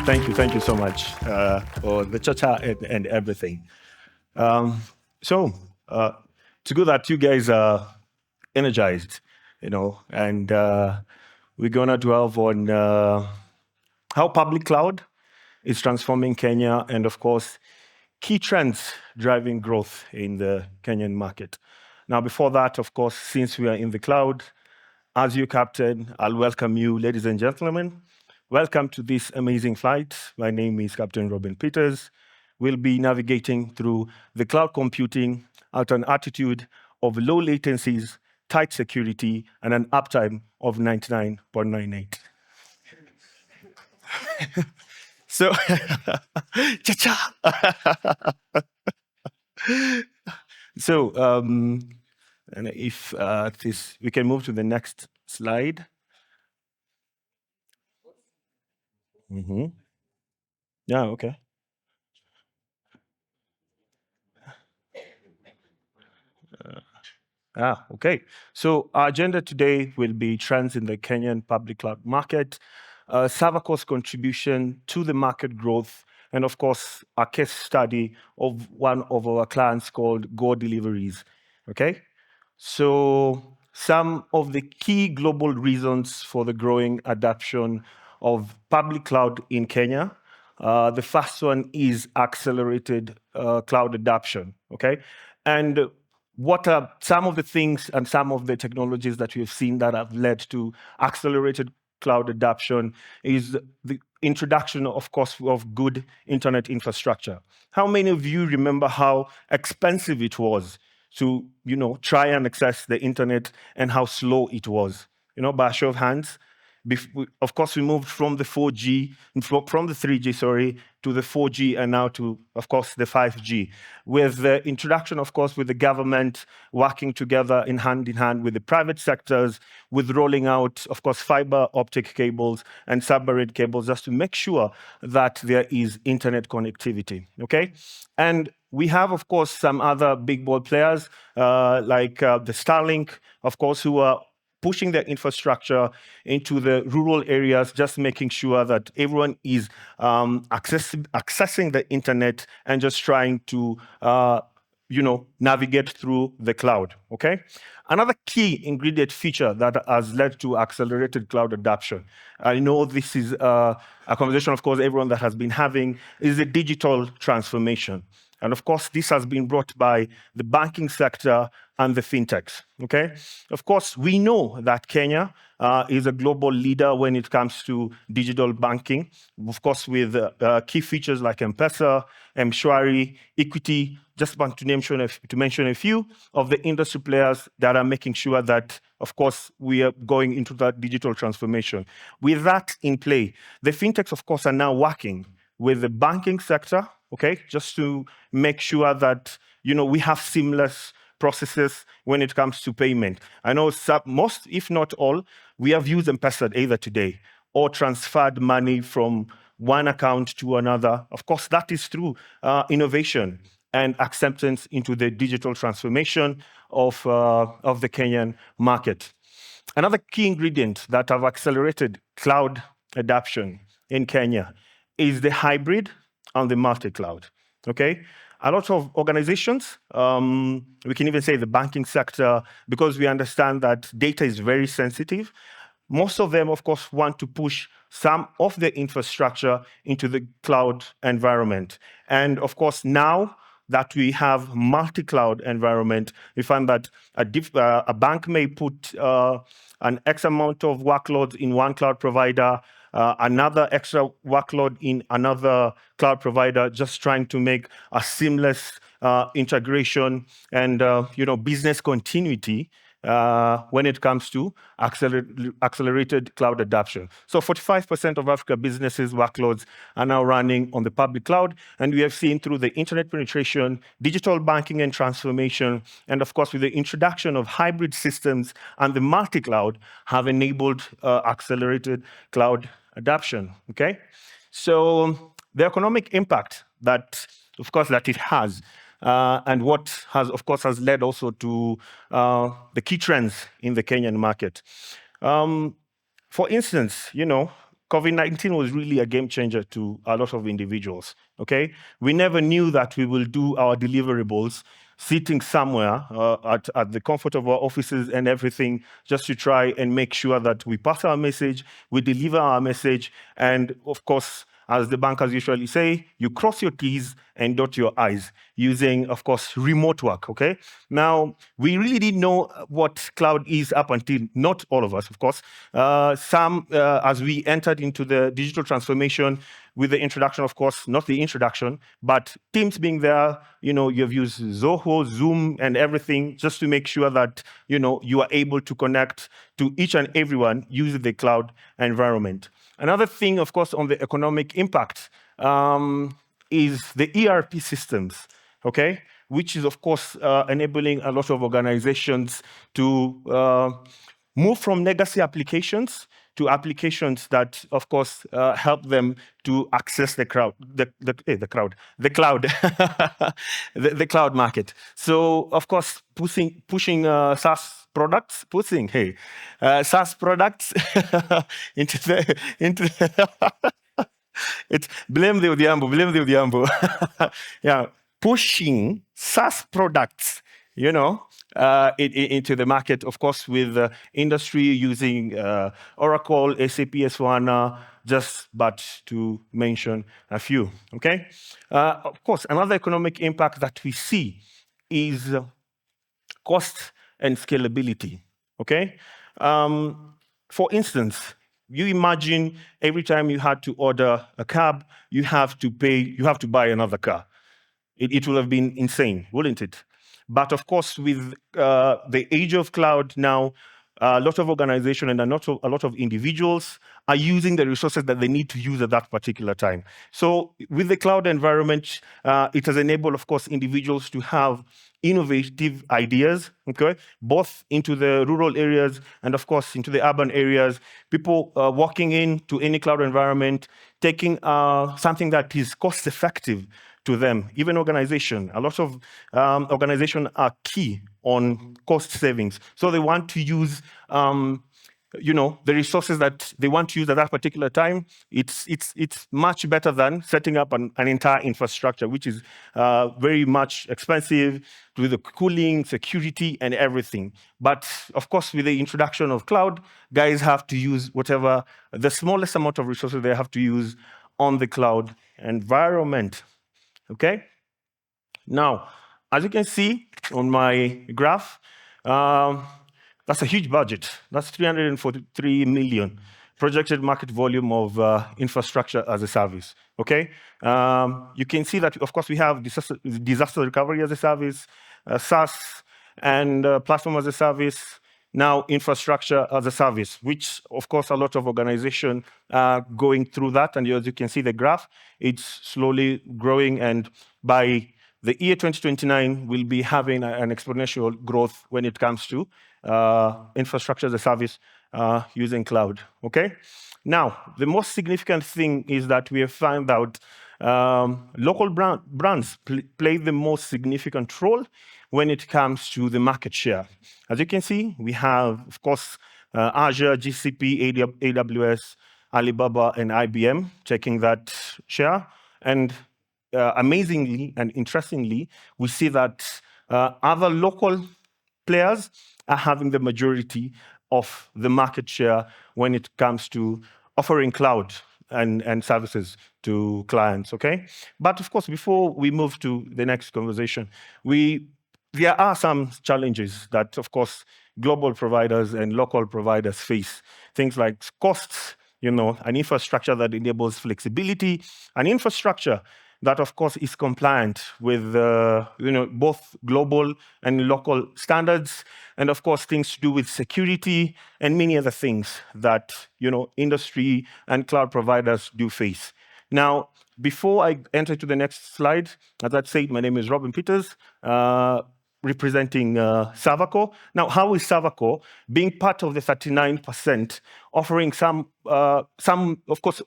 Thank you so much for the cha-cha and everything. Um, so, uh, it's good that you guys are energized, and we're gonna delve on how public cloud is transforming Kenya, and of course, key trends driving growth in the Kenyan market. Now, before that, of course, since we are in the cloud, as your captain, I'll welcome you, ladies and gentlemen. Welcome to this amazing flight. My name is Captain Robin Peters. We'll be navigating through the cloud computing at an altitude of low latencies, tight security, and an uptime of 99.98. So, cha-cha. So, and if this, we can move to the next slide. Yeah, okay. Okay. So our agenda today will be trends in the Kenyan public cloud market, server cost contribution to the market growth, and of course, a case study of one of our clients called Go Deliveries. Okay. So some of the key global reasons for the growing adoption of public cloud in Kenya. The first one is accelerated cloud adoption. Okay. And what are some of the things and some of the technologies that we've seen that have led to accelerated cloud adoption is the introduction, of course, of good internet infrastructure. How many of you remember how expensive it was to, try and access the internet and how slow it was? By a show of hands. Of course, we moved from the 4G, from the 3G, sorry, to the 4G, and now to, of course, the 5G. With the introduction, of course, with the government working together in hand with the private sectors, with rolling out, of course, fiber optic cables and submarine cables, just to make sure that there is internet connectivity. Okay, and we have, of course, some other big ball players like the Starlink, of course, who are pushing their infrastructure into the rural areas, just making sure that everyone is accessing the internet and just trying to navigate through the cloud. Okay. Another key ingredient feature that has led to accelerated cloud adoption. I know this is a conversation, of course, everyone that has been having is the digital transformation. And of course, this has been brought by the banking sector and the fintechs. Okay, of course, we know that Kenya is a global leader when it comes to digital banking. Of course, with key features like M-Pesa, M-Shwari, Equity, just want to mention a few of the industry players that are making sure that, of course, we are going into that digital transformation. With that in play, the fintechs, of course, are now working with the banking sector, okay, just to make sure that we have seamless processes when it comes to payment. I know most, if not all, we have used M-Pesa either today or transferred money from one account to another. Of course, that is through innovation and acceptance into the digital transformation of the Kenyan market. Another key ingredient that have accelerated cloud adoption in Kenya is the hybrid and the multi-cloud. Okay, a lot of organizations, we can even say the banking sector, because we understand that data is very sensitive. Most of them, of course, want to push some of the infrastructure into the cloud environment. And of course, now that we have multi-cloud environment, we find that a bank may put an X amount of workloads in one cloud provider, another extra workload in another cloud provider, just trying to make a seamless integration and business continuity when it comes to accelerated cloud adoption. So 45% of Africa businesses' workloads are now running on the public cloud, and we have seen through the internet penetration, digital banking and transformation, and of course with the introduction of hybrid systems and the multi-cloud have enabled accelerated cloud adoption. Okay, so the economic impact that, of course, that it has, and what has led also to the key trends in the Kenyan market. For instance, COVID-19 was really a game changer to a lot of individuals, okay? We never knew that we will do our deliverables sitting somewhere at the comfort of our offices and everything, just to try and make sure that we pass our message, we deliver our message, and of course, as the bankers usually say, you cross your T's and dot your I's using, of course, remote work, okay? Now, we really didn't know what cloud is up until, not all of us, of course. As we entered into the digital transformation with the introduction, of course, not the introduction, but Teams being there, you've used Zoho, Zoom, and everything just to make sure that, you are able to connect to each and everyone using the cloud environment. Another thing, of course, on the economic impact is the ERP systems, okay? Which is, of course, enabling a lot of organizations to move from legacy applications to applications that, of course, help them to access the cloud, the cloud market. So, of course, pushing SaaS products, SaaS products into the it's blame the Odhiambo. Yeah, pushing SaaS products, into the market, of course, with industry using Oracle, SAP S/4HANA, but to mention a few, okay? Of course, another economic impact that we see is cost and scalability, okay? For instance, you imagine every time you had to order a cab, you have to buy another car. It will have been insane, wouldn't it? But of course, with the age of cloud now, a lot of organizations and a lot of individuals are using the resources that they need to use at that particular time. So with the cloud environment, it has enabled, of course, individuals to have innovative ideas, okay, both into the rural areas and, of course, into the urban areas. People walking into any cloud environment, taking something that is cost-effective to them, even organization. A lot of organizations are key on cost savings. So they want to use, the resources that they want to use at that particular time. It's much better than setting up an entire infrastructure, which is very much expensive with the cooling, security, and everything. But of course, with the introduction of cloud, guys have to use whatever, the smallest amount of resources they have to use on the cloud environment. Okay? Now, as you can see on my graph, that's a huge budget. That's 343 million projected market volume of infrastructure as a service. Okay? You can see that, of course, we have disaster recovery as a service, SaaS, and platform as a service. Now, infrastructure as a service, which, of course, a lot of organizations are going through that. And as you can see the graph, it's slowly growing. And by the year 2029, we'll be having an exponential growth when it comes to infrastructure as a service using cloud. Okay? Now, the most significant thing is that we have found out local brands play the most significant role when it comes to the market share. As you can see, we have, of course, Azure, GCP, AWS, Alibaba, and IBM taking that share. And amazingly and interestingly, we see that other local players are having the majority of the market share when it comes to offering cloud and services to clients, okay? But of course, before we move to the next conversation, there are some challenges that, of course, global providers and local providers face. Things like costs, an infrastructure that enables flexibility, an infrastructure that, of course, is compliant with both global and local standards, and of course, things to do with security and many other things that industry and cloud providers do face. Now, before I enter to the next slide, as I said, my name is Robin Peters, representing Servercore. Now, how is Servercore being part of the 39%, offering some, of course,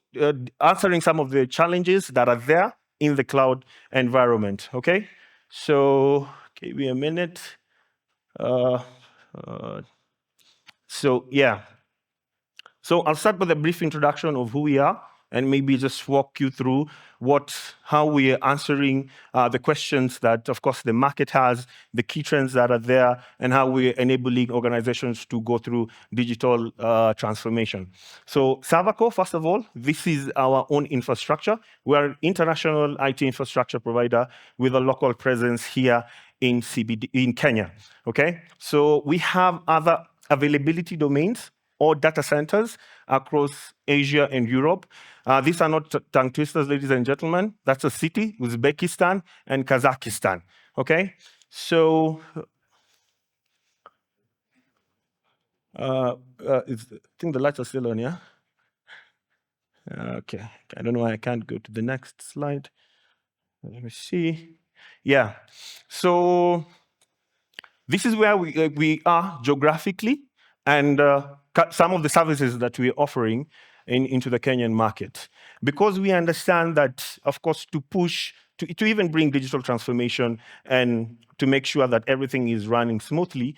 answering some of the challenges that are there in the cloud environment, okay? So, give me a minute. So, yeah. So I'll start with a brief introduction of who we are and maybe just walk you through how we are answering the questions that, of course, the market has, the key trends that are there, and how we're enabling organizations to go through digital transformation. So Serverco, first of all, this is our own infrastructure. We're an international IT infrastructure provider with a local presence here in CBD, in Kenya. Okay, so we have other availability domains or data centers across Asia and Europe. These are not tongue twisters, ladies and gentlemen. That's a city, Uzbekistan and Kazakhstan. Okay, so I think the lights are still on, yeah? Okay, I don't know why I can't go to the next slide. Let me see. Yeah, so this is where we are geographically, and some of the services that we're offering into the Kenyan market. Because we understand that, of course, to even bring digital transformation and to make sure that everything is running smoothly,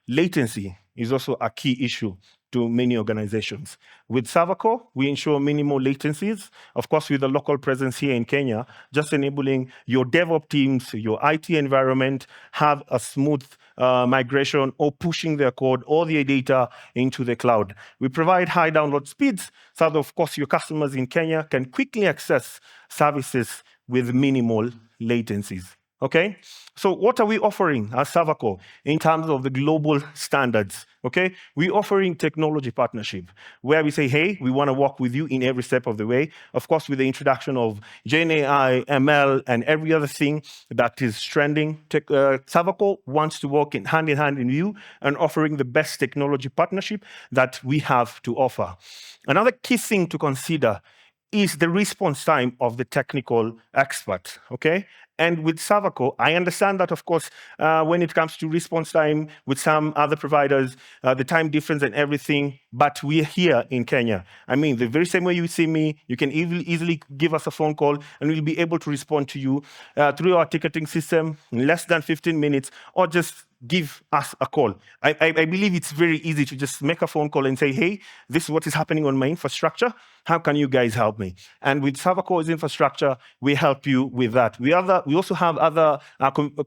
latency is also a key issue to many organizations. With Serverco, we ensure minimal latencies. Of course, with a local presence here in Kenya, just enabling your DevOps teams, your IT environment, have a smooth migration or pushing their code or their data into the cloud. We provide high download speeds so that, of course, your customers in Kenya can quickly access services with minimal latencies. Okay, so what are we offering as Serverco in terms of the global standards? Okay, we're offering technology partnership where we say, hey, we want to work with you in every step of the way. Of course, with the introduction of GenAI, ML, and every other thing that is trending, Serverco wants to work hand in hand in you and offering the best technology partnership that we have to offer. Another key thing to consider is the response time of the technical expert, okay? And with Serverco, I understand that, of course, when it comes to response time with some other providers, the time difference and everything, but we're here in Kenya. I mean, the very same way you see me, you can easily give us a phone call and we'll be able to respond to you through our ticketing system in less than 15 minutes, or just give us a call. I believe it's very easy to just make a phone call and say, hey, this is what is happening on my infrastructure. How can you guys help me? And with Serverco's infrastructure, we help you with that. We also have other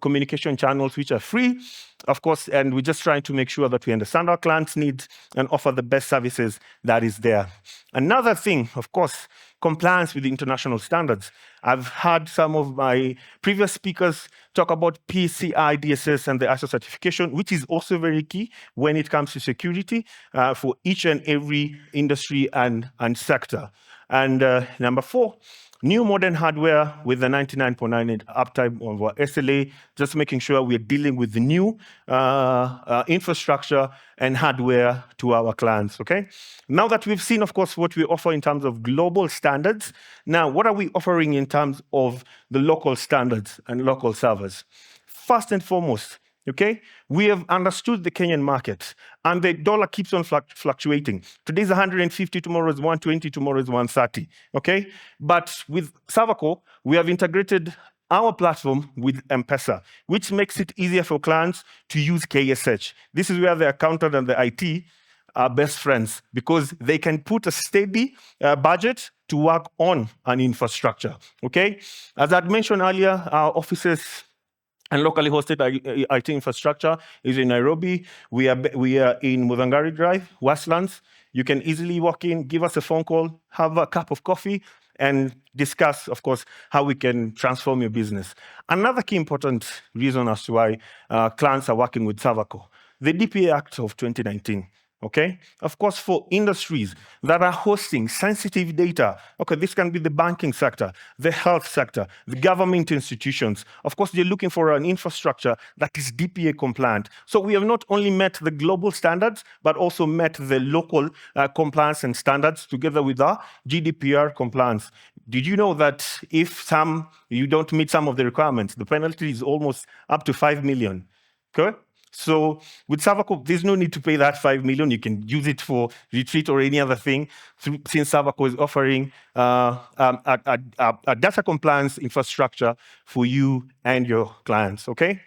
communication channels which are free, of course, and we're just trying to make sure that we understand our clients' needs and offer the best services that is there. Another thing, of course, compliance with international standards. I've had some of my previous speakers talk about PCI DSS and the ISO certification, which is also very key when it comes to security for each and every industry and sector. And number 4, new modern hardware with the 99.98 uptime of our SLA, just making sure we're dealing with the new infrastructure and hardware to our clients, okay? Now that we've seen, of course, what we offer in terms of global standards, now what are we offering in terms of the local standards and local servers? First and foremost, okay, we have understood the Kenyan market, and the dollar keeps on fluctuating. Today's 150, tomorrow is 120, tomorrow is 130, okay? But with Serverco, we have integrated our platform with M-Pesa, which makes it easier for clients to use KSH. This is where the accountant and the IT are best friends, because they can put a steady budget to work on an infrastructure, okay? As I'd mentioned earlier, our offices and locally hosted IT infrastructure is in Nairobi. We are in Mudhangari Drive, Westlands. You can easily walk in, give us a phone call, have a cup of coffee, and discuss, of course, how we can transform your business. Another key important reason as to why clients are working with Serverco, the DPA Act of 2019. Okay, of course, for industries that are hosting sensitive data, okay, this can be the banking sector, the health sector, the government institutions. Of course, they're looking for an infrastructure that is DPA compliant. So we have not only met the global standards, but also met the local compliance and standards together with our GDPR compliance. Did you know that if you don't meet some of the requirements, the penalty is almost up to 5 million? Okay? So with Serverco, there's no need to pay that 5 million. You can use it for retreat or any other thing, since Serverco is offering a data compliance infrastructure for you and your clients, okay?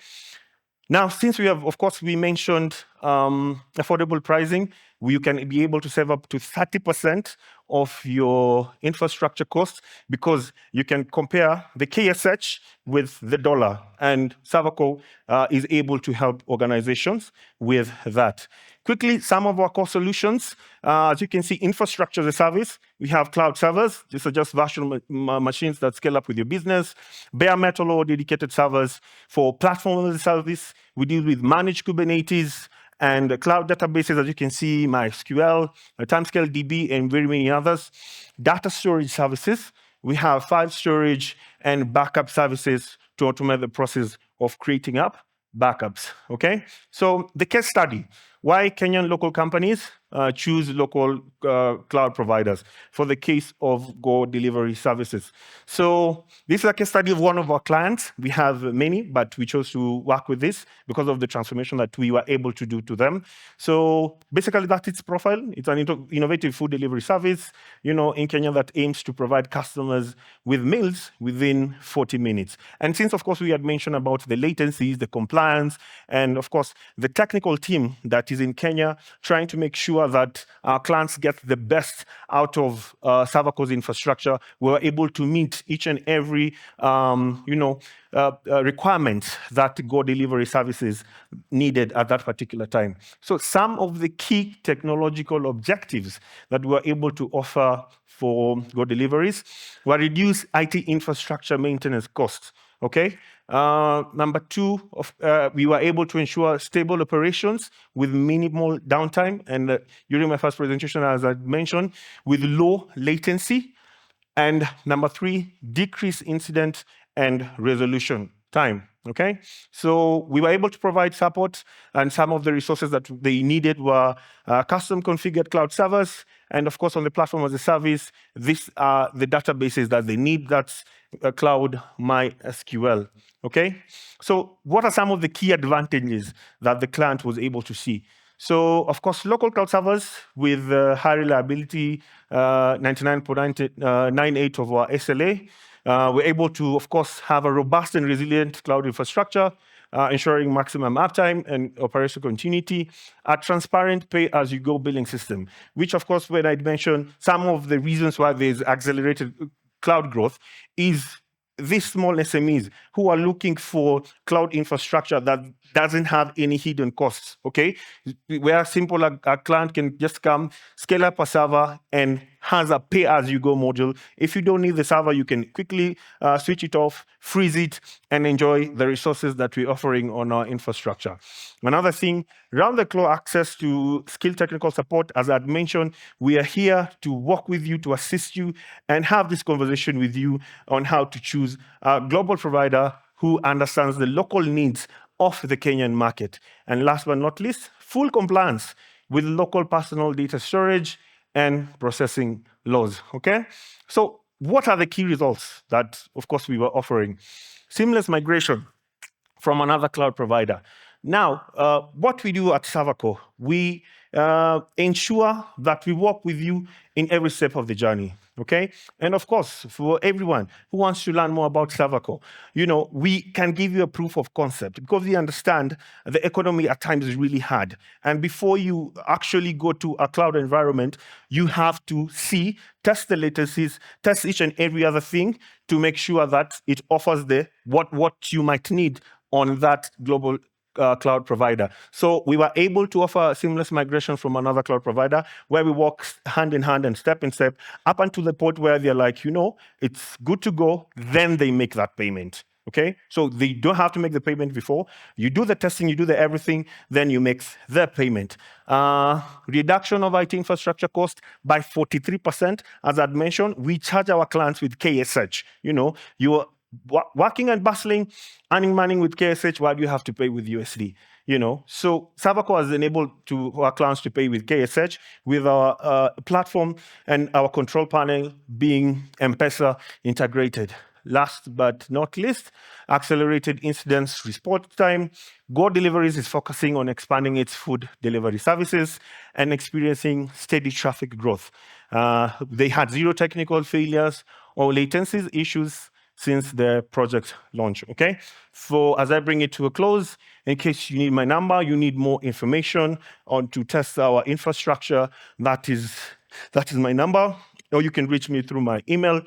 Now, since we have, of course, we mentioned affordable pricing, you can be able to save up to 30% of your infrastructure costs because you can compare the KSH with the dollar, and Savaco is able to help organizations with that. Quickly, some of our core solutions, as you can see, infrastructure as a service. We have cloud servers. These are just virtual machines that scale up with your business. Bare metal or dedicated servers. For platform as a service, we deal with managed Kubernetes and cloud databases, as you can see, MySQL, Timescale DB, and very many others. Data storage services. We have file storage and backup services to automate the process of creating up backups, okay? So the case study, why Kenyan local companies choose local cloud providers for the case of Go Delivery Services. So this is a case study of one of our clients. We have many, but we chose to work with this because of the transformation that we were able to do to them. So basically that's its profile. It's an innovative food delivery service, in Kenya that aims to provide customers with meals within 40 minutes. And since, of course, we had mentioned about the latencies, the compliance, and of course, the technical team that is in Kenya trying to make sure that our clients get the best out of Savaco's infrastructure, we were able to meet each and every requirement that Go Delivery Services needed at that particular time. So some of the key technological objectives that we were able to offer for Go Deliveries were reduce IT infrastructure maintenance costs. Okay. Number two, we were able to ensure stable operations with minimal downtime. And during my first presentation, as I mentioned, with low latency. And number three, decrease incident and resolution time. Okay, so we were able to provide support, and some of the resources that they needed were custom configured cloud servers, and of course on the platform as a service, these are the databases that they need. That's Cloud MySQL. Okay, so what are some of the key advantages that the client was able to see? So, of course, local cloud servers with high reliability, 99.98 of our SLA. We're able to, of course, have a robust and resilient cloud infrastructure, ensuring maximum uptime and operational continuity, a transparent pay-as-you-go billing system, which, of course, when I mentioned some of the reasons why there's accelerated cloud growth is these small SMEs who are looking for cloud infrastructure that doesn't have any hidden costs, okay? Where simple, a client can just come, scale up a server, and has a pay-as-you-go module. If you don't need the server, you can quickly switch it off, freeze it, and enjoy the resources that we're offering on our infrastructure. Another thing, round-the-clock access to skilled technical support. As I had mentioned, we are here to work with you, to assist you, and have this conversation with you on how to choose a global provider who understands the local needs of the Kenyan market. And last but not least, full compliance with local personal data storage and processing laws, okay? So what are the key results that, of course, we were offering? Seamless migration from another cloud provider. Now, what we do at Savaco, we ensure that we work with you in every step of the journey, okay? And of course, for everyone who wants to learn more about Savaco, we can give you a proof of concept because we understand the economy at times is really hard. And before you actually go to a cloud environment, you have to test the latencies, test each and every other thing to make sure that it offers what you might need on that global cloud provider. So we were able to offer seamless migration from another cloud provider where we walk hand in hand and step in step up until the point where they're like, it's good to go, then they make that payment. Okay, so they don't have to make the payment before. You do the testing, you do the everything, then you make the payment. Reduction of IT infrastructure cost by 43%. As I'd mentioned, we charge our clients with KSH. You're working and bustling, earning money with KSH while you have to pay with USD. So Savaco has enabled our clients to pay with KSH with our platform and our control panel being M-Pesa integrated. Last but not least, accelerated incidents response time. Go Deliveries is focusing on expanding its food delivery services and experiencing steady traffic growth. They had zero technical failures or latency issues since the project launch, okay? So as I bring it to a close, in case you need my number, you need more information on to test our infrastructure, that is my number, or you can reach me through my email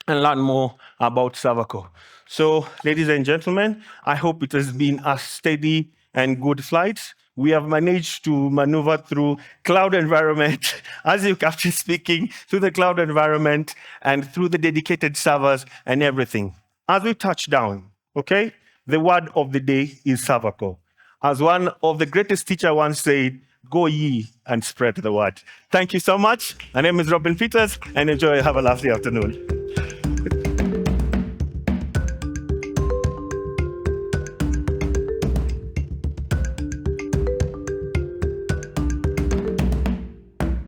and learn more about Servercore. So, ladies and gentlemen, I hope it has been a steady and good flight. We have managed to maneuver through cloud environment, as you captain speaking, through the cloud environment and through the dedicated servers and everything. As we touch down, okay, the word of the day is Servercore. As one of the greatest teacher once said, go ye and spread the word. Thank you so much. My name is Robin Peters, and enjoy. Have a lovely afternoon.